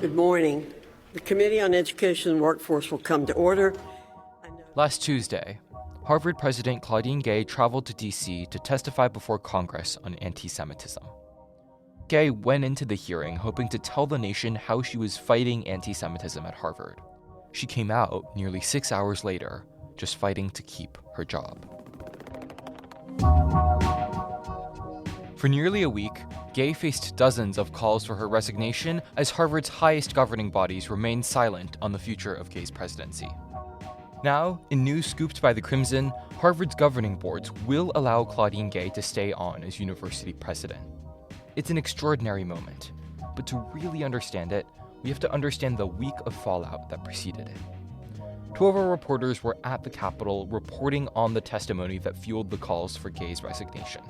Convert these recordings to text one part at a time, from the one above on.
Good morning. The Committee on Education and Workforce will come to order. Last Tuesday, Harvard President Claudine Gay traveled to D.C. to testify before Congress on anti-Semitism. Gay went into the hearing hoping to tell the nation how she was fighting anti-Semitism at Harvard. She came out nearly 6 hours later, just fighting to keep her job. For nearly a week, Gay faced dozens of calls for her resignation as Harvard's highest governing bodies remained silent on the future of Gay's presidency. Now, in news scooped by the Crimson, Harvard's governing boards will allow Claudine Gay to stay on as university president. It's an extraordinary moment, but to really understand it, we have to understand the week of fallout that preceded it. 12 of our reporters were at the Capitol reporting on the testimony that fueled the calls for Gay's resignation.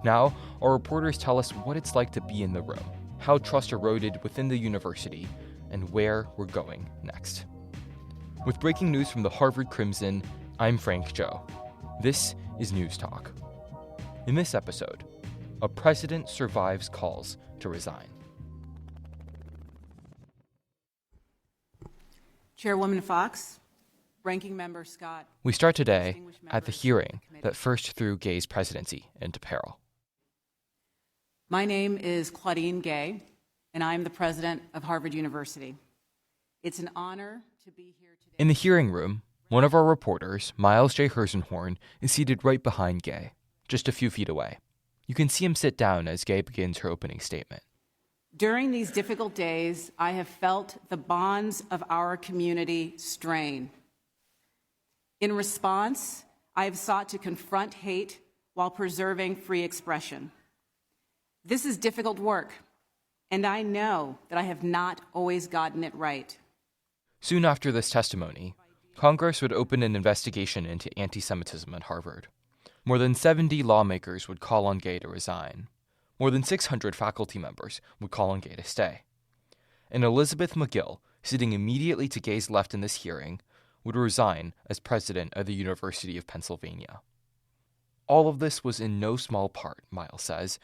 Now, our reporters tell us what it's like to be in the room, how trust eroded within the university, and where we're going next. With breaking news from the Harvard Crimson, I'm Frank Zhou. This is News Talk. In this episode, a president survives calls to resign. Chairwoman Fox, Ranking Member Scott. We start today at the hearing that first threw Gay's presidency into peril. My name is Claudine Gay, and I'm the president of Harvard University. It's an honor to be here today. In the hearing room, one of our reporters, Miles J. Herszenhorn, is seated right behind Gay, just a few feet away. You can see him sit down as Gay begins her opening statement. During these difficult days, I have felt the bonds of our community strain. In response, I have sought to confront hate while preserving free expression. This is difficult work, and I know that I have not always gotten it right. Soon after this testimony, Congress would open an investigation into anti-Semitism at Harvard. More than 70 lawmakers would call on Gay to resign. More than 600 faculty members would call on Gay to stay. And Elizabeth McGill, sitting immediately to Gay's left in this hearing, would resign as president of the University of Pennsylvania. All of this was in no small part, Miles says,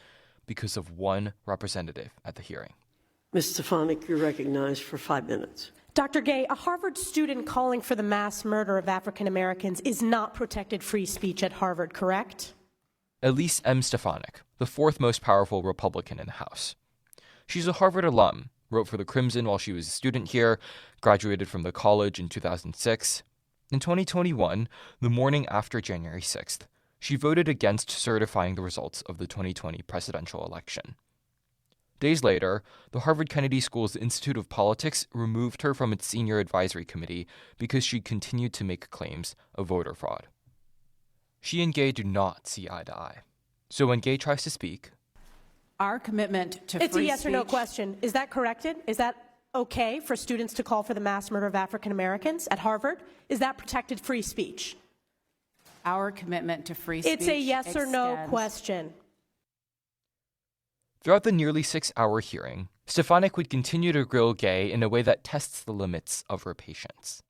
because of one representative at the hearing. Ms. Stefanik, you're recognized for 5 minutes. Dr. Gay, a Harvard student calling for the mass murder of African Americans is not protected free speech at Harvard, correct? Elise M. Stefanik, the fourth most powerful Republican in the House. She's a Harvard alum, wrote for the Crimson while she was a student here, graduated from the college in 2006. In 2021, the morning after January 6th, she voted against certifying the results of the 2020 presidential election. Days later, the Harvard Kennedy School's Institute of Politics removed her from its senior advisory committee because she continued to make claims of voter fraud. She and Gay do not see eye to eye. So when Gay tries to speak, our commitment to free speech... It's a yes or no question. Is that corrected? Is that okay for students to call for the mass murder of African Americans at Harvard? Is that protected free speech? Our commitment to free speech It's a yes or no question. Throughout the nearly 6-hour hearing, Stefanik would continue to grill Gay in a way that tests the limits of her patience.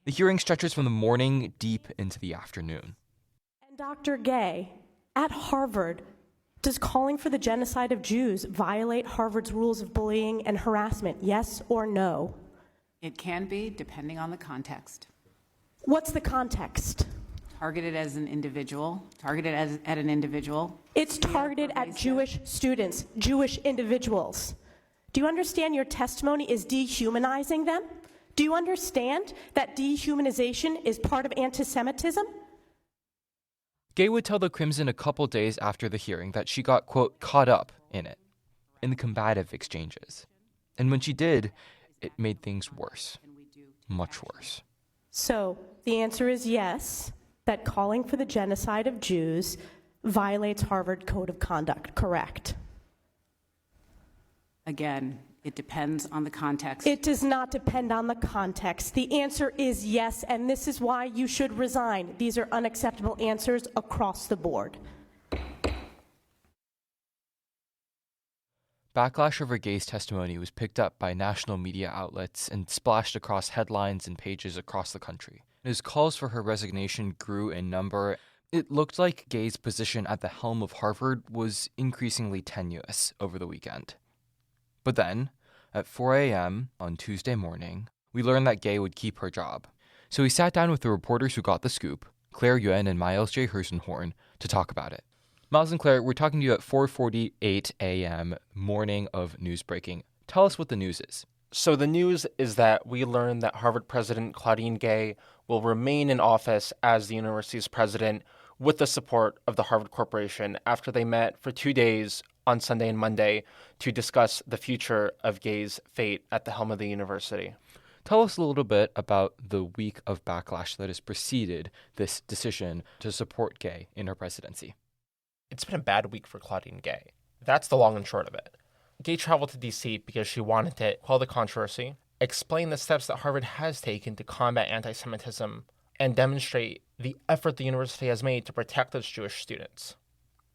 The hearing stretches from the morning deep into the afternoon. And Dr. Gay, at Harvard, does calling for the genocide of Jews violate Harvard's rules of bullying and harassment, yes or no? It can be, depending on the context. What's the context? Targeted as an individual, at an individual. It's targeted at Jewish students, Jewish individuals. Do you understand your testimony is dehumanizing them? Do you understand that dehumanization is part of antisemitism? Gay would tell the Crimson a couple days after the hearing that she got, quote, caught up in it, in the combative exchanges. And when she did, it made things worse, much worse. So the answer is yes, that calling for the genocide of Jews violates Harvard Code of Conduct, correct? Again, it depends on the context. It does not depend on the context. The answer is yes, and this is why you should resign. These are unacceptable answers across the board. Backlash over Gay's testimony was picked up by national media outlets and splashed across headlines and pages across the country. As calls for her resignation grew in number, it looked like Gay's position at the helm of Harvard was increasingly tenuous over the weekend. But then, At 4 a.m. on Tuesday morning, we learned that Gay would keep her job. So we sat down with the reporters who got the scoop, Claire Yuan and Miles J. Herszenhorn, to talk about it. Miles and Claire, we're talking to you at 4:48 a.m. morning of news breaking. Tell us what the news is. So the news is that we learned that Harvard President Claudine Gay will remain in office as the university's president with the support of the Harvard Corporation after they met for 2 days on Sunday and Monday to discuss the future of Gay's fate at the helm of the university. Tell us a little bit about the week of backlash that has preceded this decision to support Gay in her presidency. It's been a bad week for Claudine Gay. That's the long and short of it. Gay traveled to D.C. because she wanted to quell the controversy, explain the steps that Harvard has taken to combat anti-Semitism, and demonstrate the effort the university has made to protect its Jewish students.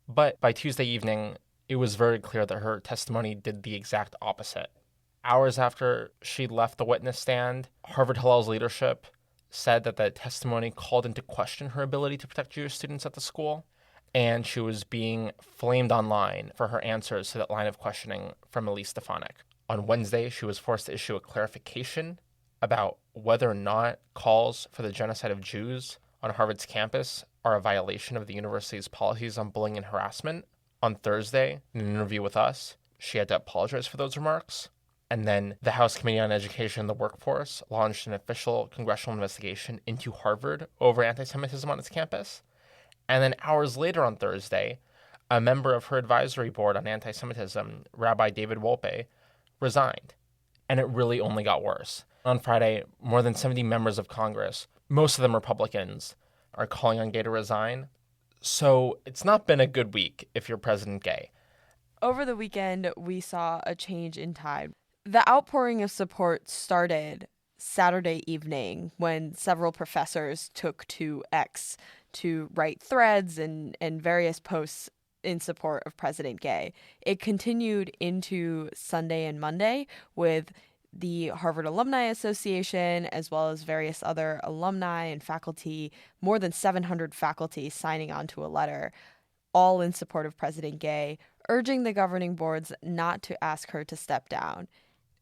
But by Tuesday evening, it was very clear that her testimony did the exact opposite. Hours after she left the witness stand, Harvard Hillel's leadership said that the testimony called into question her ability to protect Jewish students at the school, and she was being flamed online for her answers to that line of questioning from Elise Stefanik. On Wednesday, she was forced to issue a clarification about whether or not calls for the genocide of Jews on Harvard's campus are a violation of the university's policies on bullying and harassment. On Thursday, in an interview with us, she had to apologize for those remarks. And then the House Committee on Education and the Workforce launched an official congressional investigation into Harvard over anti-Semitism on its campus. And then hours later on Thursday, a member of her advisory board on anti-Semitism, Rabbi David Wolpe, resigned. And it really only got worse. On Friday, more than 70 members of Congress, most of them Republicans, are calling on Gay to resign. So it's not been a good week if you're President Gay. Over the weekend, we saw a change in tide. The outpouring of support started Saturday evening when several professors took to X to write threads and various posts in support of President Gay. It continued into Sunday and Monday with the Harvard Alumni Association, as well as various other alumni and faculty, more than 700 faculty signing on to a letter, all in support of President Gay, urging the governing boards not to ask her to step down.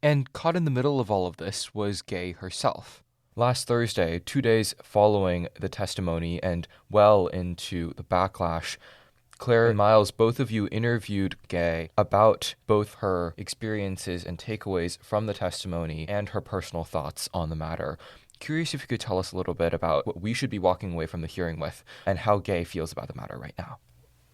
And caught in the middle of all of this was Gay herself. Last Thursday, 2 days following the testimony and well into the backlash, Claire and Miles, both of you interviewed Gay about both her experiences and takeaways from the testimony and her personal thoughts on the matter. Curious if you could tell us a little bit about what we should be walking away from the hearing with and how Gay feels about the matter right now.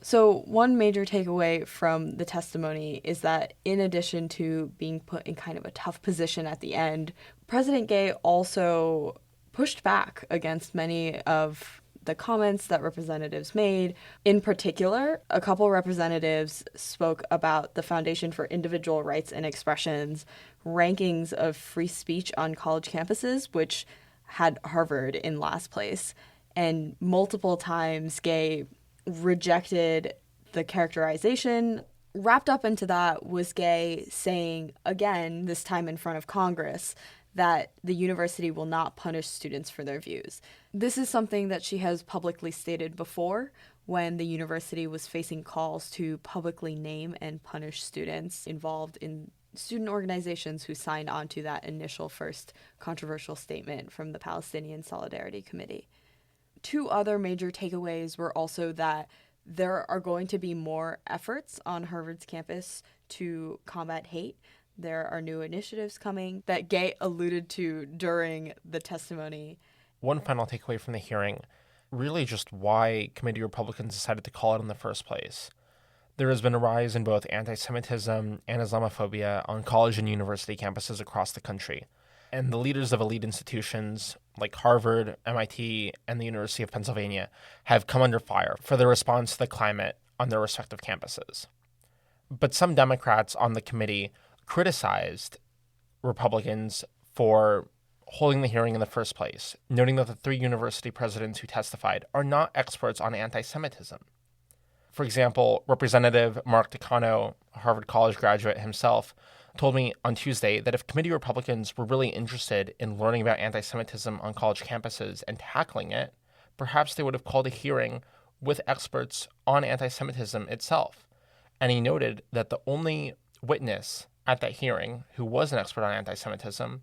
So one major takeaway from the testimony is that in addition to being put in kind of a tough position at the end, President Gay also pushed back against many of the comments that representatives made. In particular, a couple representatives spoke about the Foundation for Individual Rights and Expression's rankings of free speech on college campuses, which had Harvard in last place. And multiple times, Gay rejected the characterization. Wrapped up into that was Gay saying, again, this time in front of Congress, that the university will not punish students for their views. This is something that she has publicly stated before when the university was facing calls to publicly name and punish students involved in student organizations who signed on to that initial first controversial statement from the Palestine Solidarity Committee. Two other major takeaways were also that there are going to be more efforts on Harvard's campus to combat hate. There are new initiatives coming that Gay alluded to during the testimony. One final takeaway from the hearing, really just why committee Republicans decided to call it in the first place. There has been a rise in both anti-Semitism and Islamophobia on college and university campuses across the country. And the leaders of elite institutions like Harvard, MIT, and the University of Pennsylvania have come under fire for their response to the climate on their respective campuses. But some Democrats on the committee criticized Republicans for holding the hearing in the first place, noting that the three university presidents who testified are not experts on anti-Semitism. For example, Representative Mark Takano, a Harvard College graduate himself, told me on Tuesday that if committee Republicans were really interested in learning about anti-Semitism on college campuses and tackling it, perhaps they would have called a hearing with experts on anti-Semitism itself. And he noted that the only witness at that hearing, who was an expert on anti-Semitism,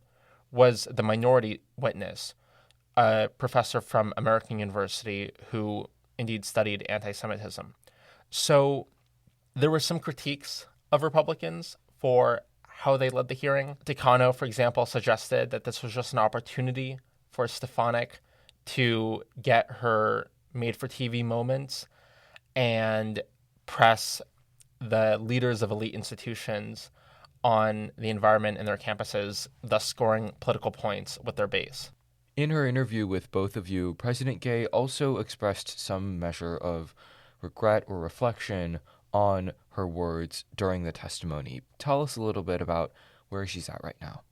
was the minority witness, a professor from American University who indeed studied anti-Semitism. So there were some critiques of Republicans for how they led the hearing. Decano, for example, suggested that this was just an opportunity for Stefanik to get her made-for-TV moments and press the leaders of elite institutions on the environment in their campuses, thus scoring political points with their base. In her interview with both of you, President Gay also expressed some measure of regret or reflection on her words during the testimony. Tell us a little bit about where she's at right now.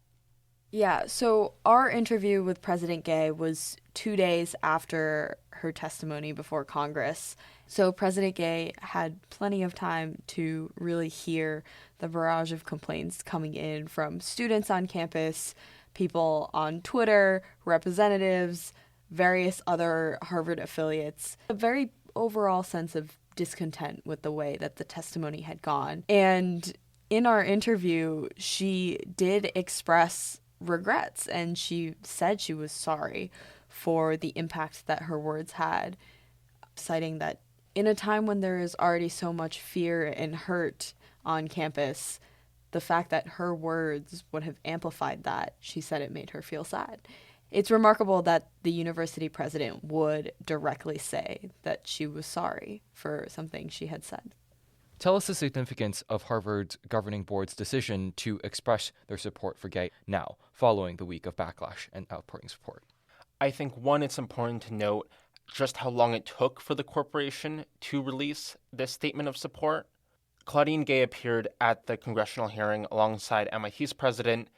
Yeah, so our interview with President Gay was 2 days after her testimony before Congress. So President Gay had plenty of time to really hear the barrage of complaints coming in from students on campus, people on Twitter, representatives, various other Harvard affiliates. A very overall sense of discontent with the way that the testimony had gone. And in our interview, she did express regrets, and she said she was sorry for the impact that her words had, citing that in a time when there is already so much fear and hurt on campus, the fact that her words would have amplified that, she said it made her feel sad. It's remarkable that the university president would directly say that she was sorry for something she had said. Tell us the significance of Harvard's governing board's decision to express their support for Gay now, following the week of backlash and outpouring support. I think, one, it's important to note just how long it took for the corporation to release this statement of support. Claudine Gay appeared at the congressional hearing alongside MIT's president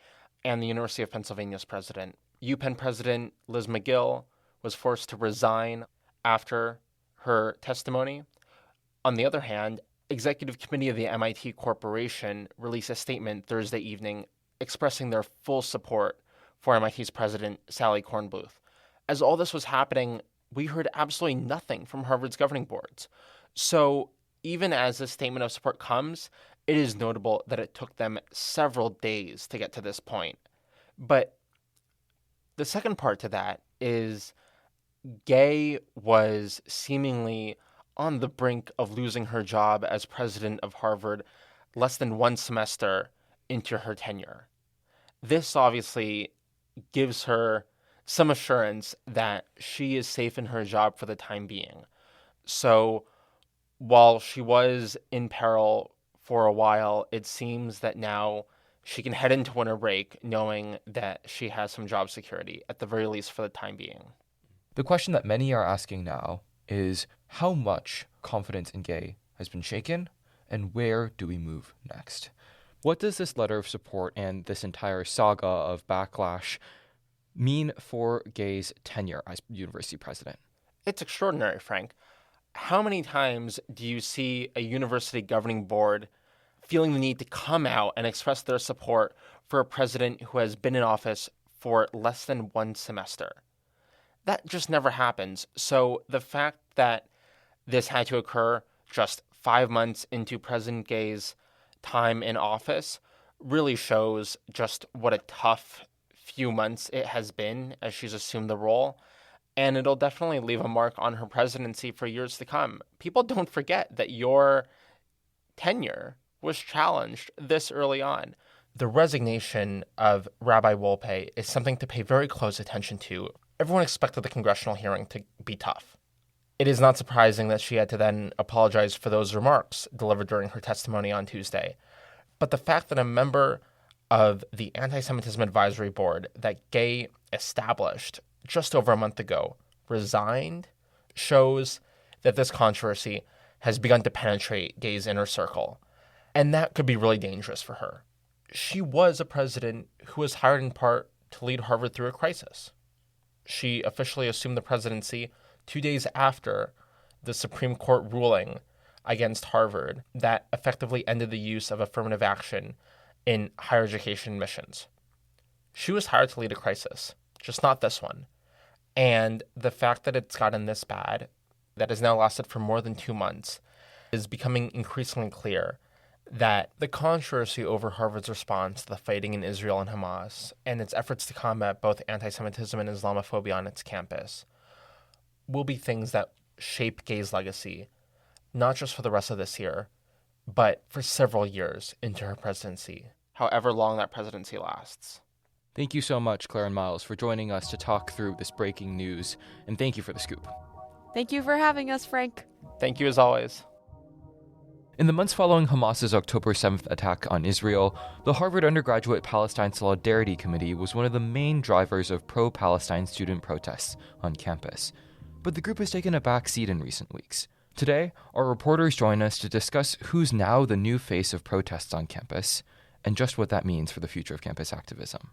and the University of Pennsylvania's president. UPenn president Liz McGill was forced to resign after her testimony. On the other hand, Executive Committee of the MIT Corporation released a statement Thursday evening expressing their full support for MIT's president, Sally Kornbluth. As all this was happening, we heard absolutely nothing from Harvard's governing boards. So even as this statement of support comes, it is notable that it took them several days to get to this point. But the second part to that is Gay was seemingly on the brink of losing her job as president of Harvard less than one semester into her tenure. This obviously gives her some assurance that she is safe in her job for the time being. So while she was in peril for a while, it seems that now she can head into winter break knowing that she has some job security, at the very least for the time being. The question that many are asking now is how much confidence in Gay has been shaken, and where do we move next? What does this letter of support and this entire saga of backlash mean for Gay's tenure as university president? It's extraordinary, Frank. How many times do you see a university governing board feeling the need to come out and express their support for a president who has been in office for less than one semester? That just never happens. So the fact that this had to occur just 5 months into President Gay's time in office really shows just what a tough few months it has been as she's assumed the role. And it'll definitely leave a mark on her presidency for years to come. People don't forget that your tenure was challenged this early on. The resignation of Rabbi Wolpe is something to pay very close attention to. Everyone expected the congressional hearing to be tough. It is not surprising that she had to then apologize for those remarks delivered during her testimony on Tuesday. But the fact that a member of the Anti-Semitism Advisory Board that Gay established just over a month ago resigned shows that this controversy has begun to penetrate Gay's inner circle. And that could be really dangerous for her. She was a president who was hired in part to lead Harvard through a crisis. She officially assumed the presidency 2 days after the Supreme Court ruling against Harvard that effectively ended the use of affirmative action in higher education admissions. She was hired to lead a crisis, just not this one. And the fact that it's gotten this bad, that has now lasted for more than 2 months, is becoming increasingly clear that the controversy over Harvard's response to the fighting in Israel and Hamas and its efforts to combat both anti-Semitism and Islamophobia on its campus will be things that shape Gay's legacy, not just for the rest of this year, but for several years into her presidency, however long that presidency lasts. Thank you so much, Claire and Miles, for joining us to talk through this breaking news, and thank you for the scoop. Thank you for having us, Frank. Thank you as always. In the months following Hamas's October 7th attack on Israel, the Harvard undergraduate Palestine Solidarity Committee was one of the main drivers of pro-Palestine student protests on campus. But the group has taken a back seat in recent weeks. Today, our reporters join us to discuss who's now the new face of protests on campus, and just what that means for the future of campus activism.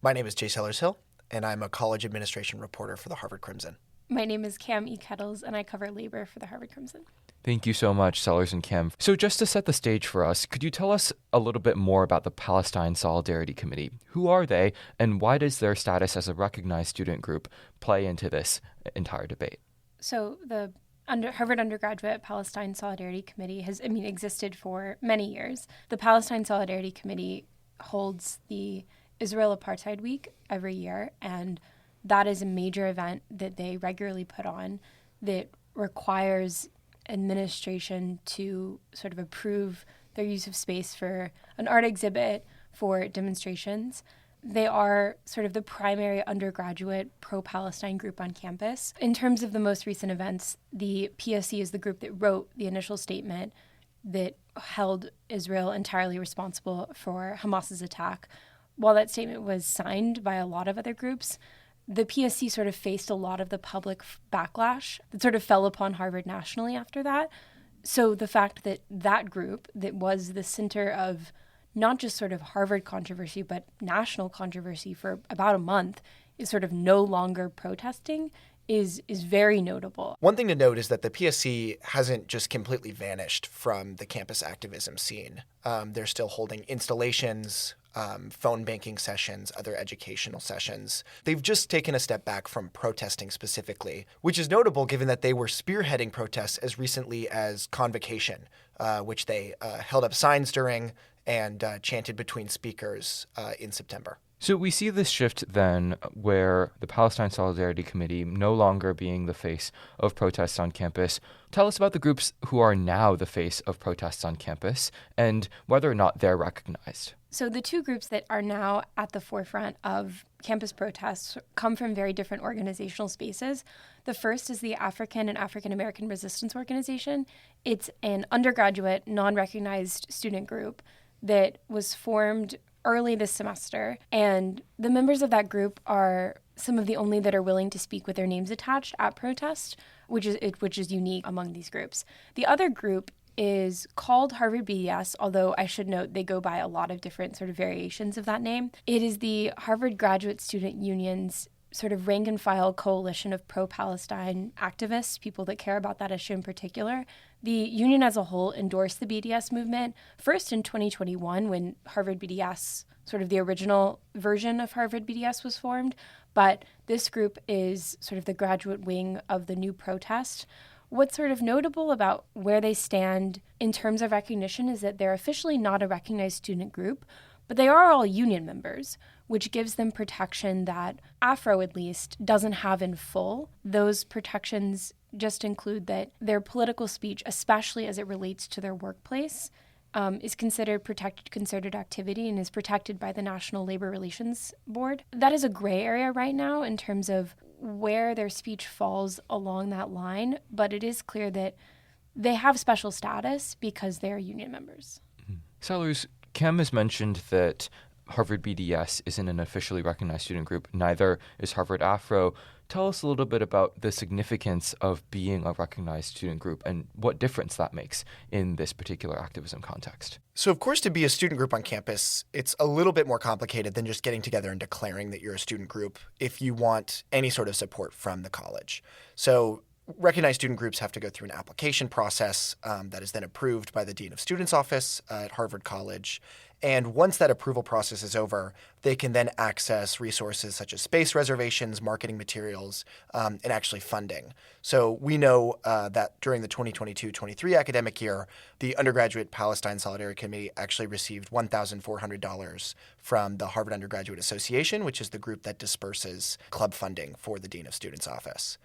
My name is Jay Sellers-Hill, and I'm a college administration reporter for the Harvard Crimson. My name is Cam Kettles, and I cover labor for the Harvard Crimson. Thank you so much, Sellers and Cam. So just to set the stage for us, could you tell us a little bit more about the Palestine Solidarity Committee? Who are they, and why does their status as a recognized student group play into this entire debate? So the Harvard Undergraduate Palestine Solidarity Committee has existed for many years. The Palestine Solidarity Committee holds the Israel Apartheid Week every year, and that is a major event that they regularly put on that requires administration to sort of approve their use of space for an art exhibit, for demonstrations. They are sort of the primary undergraduate pro-Palestine group on campus. In terms of the most recent events, the PSC is the group that wrote the initial statement that held Israel entirely responsible for Hamas's attack. While that statement was signed by a lot of other groups, the PSC sort of faced a lot of the public backlash that sort of fell upon Harvard nationally after that. So the fact that that group that was the center of not just sort of Harvard controversy, but national controversy for about a month is sort of no longer protesting is very notable. One thing to note is that the PSC hasn't just completely vanished from the campus activism scene. They're still holding installations, phone banking sessions, other educational sessions. They've just taken a step back from protesting specifically, which is notable given that they were spearheading protests as recently as Convocation, which they held up signs during and chanted between speakers in September. So we see this shift then where the Palestine Solidarity Committee no longer being the face of protests on campus. Tell us about the groups who are now the face of protests on campus and whether or not they're recognized. So the two groups that are now at the forefront of campus protests come from very different organizational spaces. The first is the African and African American Resistance Organization. It's an undergraduate, non-recognized student group that was formed early this semester, and the members of that group are some of the only that are willing to speak with their names attached at protest, which is unique among these groups. The other group is called Harvard BDS, although I should note they go by a lot of different sort of variations of that name. It is the Harvard Graduate Student Union's sort of rank and file coalition of pro-Palestine activists, people that care about that issue in particular. The union as a whole endorsed the BDS movement first in 2021 when Harvard BDS, sort of the original version of Harvard BDS, was formed. But this group is sort of the graduate wing of the new protest. What's sort of notable about where they stand in terms of recognition is that they're officially not a recognized student group, but they are all union members, which gives them protection that Afro, at least, doesn't have in full. Those protections just include that their political speech, especially as it relates to their workplace, is considered protected concerted activity and is protected by the National Labor Relations Board. That is a gray area right now in terms of where their speech falls along that line, but it is clear that they have special status because they are union members. Sellers, Cam has mentioned that Harvard BDS isn't an officially recognized student group. Neither is Harvard Afro. Tell us a little bit about the significance of being a recognized student group and what difference that makes in this particular activism context. So, of course, to be a student group on campus, it's a little bit more complicated than just getting together and declaring that you're a student group if you want any sort of support from the college. So recognized student groups have to go through an application process that is then approved by the Dean of Students' office at Harvard College. And once that approval process is over, they can then access resources such as space reservations, marketing materials, and actually funding. So we know that during the 2022-23 academic year, the undergraduate Palestine Solidarity Committee actually received $1,400 from the Harvard Undergraduate Association, which is the group that disperses club funding for the Dean of Students' office.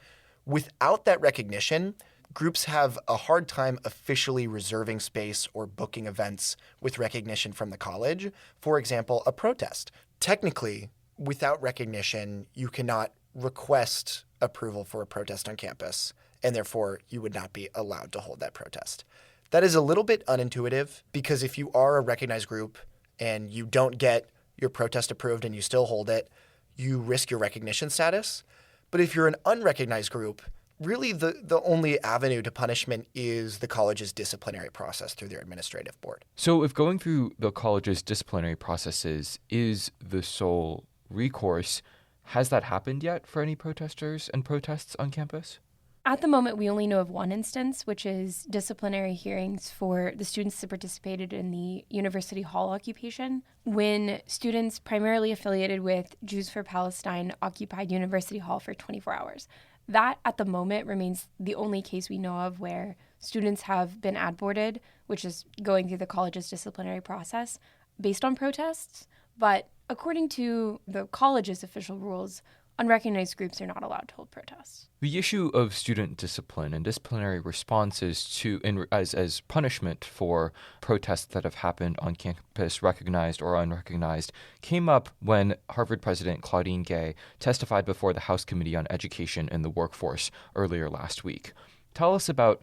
Without that recognition, groups have a hard time officially reserving space or booking events with recognition from the college. For example, a protest. Technically, without recognition, you cannot request approval for a protest on campus, and therefore you would not be allowed to hold that protest. That is a little bit unintuitive because if you are a recognized group and you don't get your protest approved and you still hold it, you risk your recognition status. But if you're an unrecognized group, really the only avenue to punishment is the college's disciplinary process through their administrative board. So if going through the college's disciplinary processes is the sole recourse, has that happened yet for any protesters and protests on campus? At the moment, we only know of one instance, which is disciplinary hearings for the students that participated in the University Hall occupation, when students primarily affiliated with Jews for Palestine occupied University Hall for 24 hours. That, at the moment, remains the only case we know of where students have been ad-boarded, which is going through the college's disciplinary process, based on protests. But according to the college's official rules, unrecognized groups are not allowed to hold protests. The issue of student discipline and disciplinary responses as punishment for protests that have happened on campus, recognized or unrecognized, came up when Harvard President Claudine Gay testified before the House Committee on Education and the Workforce earlier last week. Tell us about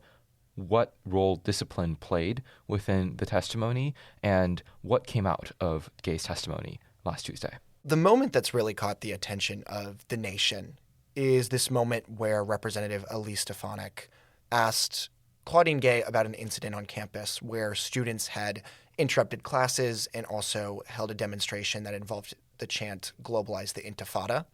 what role discipline played within the testimony and what came out of Gay's testimony last Tuesday. The moment that's really caught the attention of the nation is this moment where Representative Elise Stefanik asked Claudine Gay about an incident on campus where students had interrupted classes and also held a demonstration that involved the chant "Globalize the Intifada,"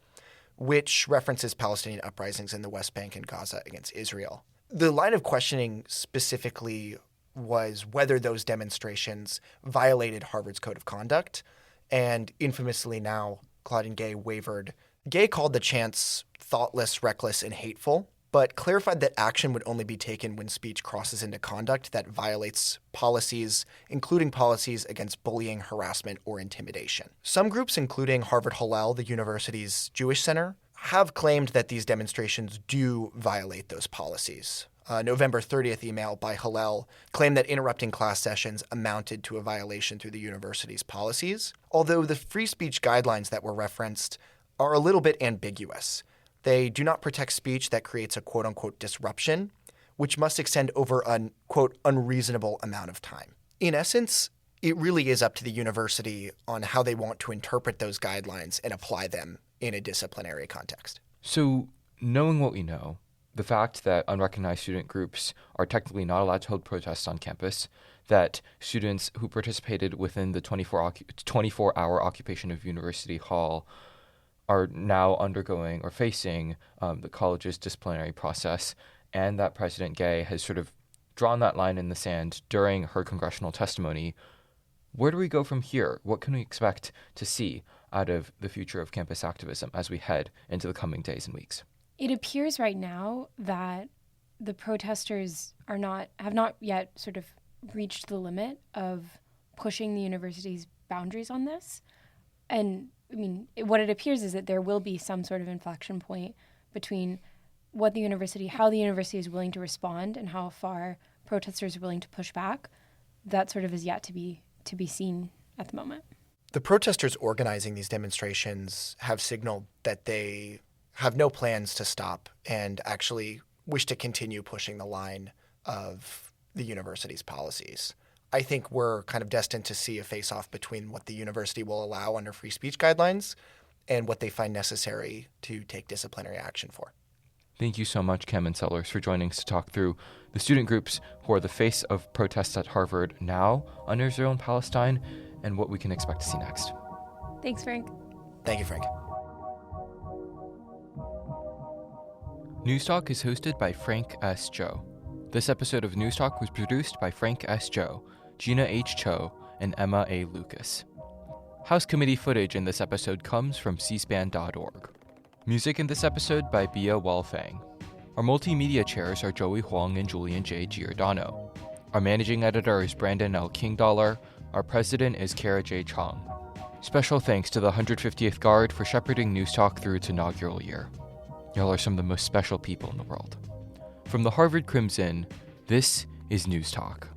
which references Palestinian uprisings in the West Bank and Gaza against Israel. The line of questioning specifically was whether those demonstrations violated Harvard's code of conduct. And infamously now, Claudine Gay wavered. Gay called the chants thoughtless, reckless, and hateful, but clarified that action would only be taken when speech crosses into conduct that violates policies, including policies against bullying, harassment, or intimidation. Some groups, including Harvard Hillel, the university's Jewish center, have claimed that these demonstrations do violate those policies. November 30th email by Hillel claimed that interrupting class sessions amounted to a violation through the university's policies, although the free speech guidelines that were referenced are a little bit ambiguous. They do not protect speech that creates a quote-unquote disruption, which must extend over an quote unreasonable amount of time. In essence, it really is up to the university on how they want to interpret those guidelines and apply them in a disciplinary context. So, knowing what we know, the fact that unrecognized student groups are technically not allowed to hold protests on campus, that students who participated within the 24-hour occupation of University Hall are now undergoing or facing the college's disciplinary process, and that President Gay has sort of drawn that line in the sand during her congressional testimony, where do we go from here? What can we expect to see out of the future of campus activism as we head into the coming days and weeks? It appears right now that the protesters have not yet sort of reached the limit of pushing the university's boundaries on this. And I mean, what it appears is that there will be some sort of inflection point between how the university is willing to respond and how far protesters are willing to push back. That sort of is yet to be seen at the moment. The protesters organizing these demonstrations have signaled that they have no plans to stop and actually wish to continue pushing the line of the university's policies. I think we're kind of destined to see a face-off between what the university will allow under free speech guidelines and what they find necessary to take disciplinary action for. Thank you so much, Cam and Sellers, for joining us to talk through the student groups who are the face of protests at Harvard now on Israel and Palestine and what we can expect to see next. Thanks, Frank. Thank you, Frank. Newstalk is hosted by Frank S. Zhou. This episode of Newstalk was produced by Frank S. Zhou, Gina H. Cho, and Emma A. Lucas. House committee footage in this episode comes from cspan.org. Music in this episode by Bia Walfang. Our multimedia chairs are Joey Huang and Julian J. Giordano. Our managing editor is Brandon L. Kingdollar. Our president is Kara J. Chong. Special thanks to the 150th Guard for shepherding News Talk through its inaugural year. Y'all are some of the most special people in the world. From the Harvard Crimson, this is News Talk.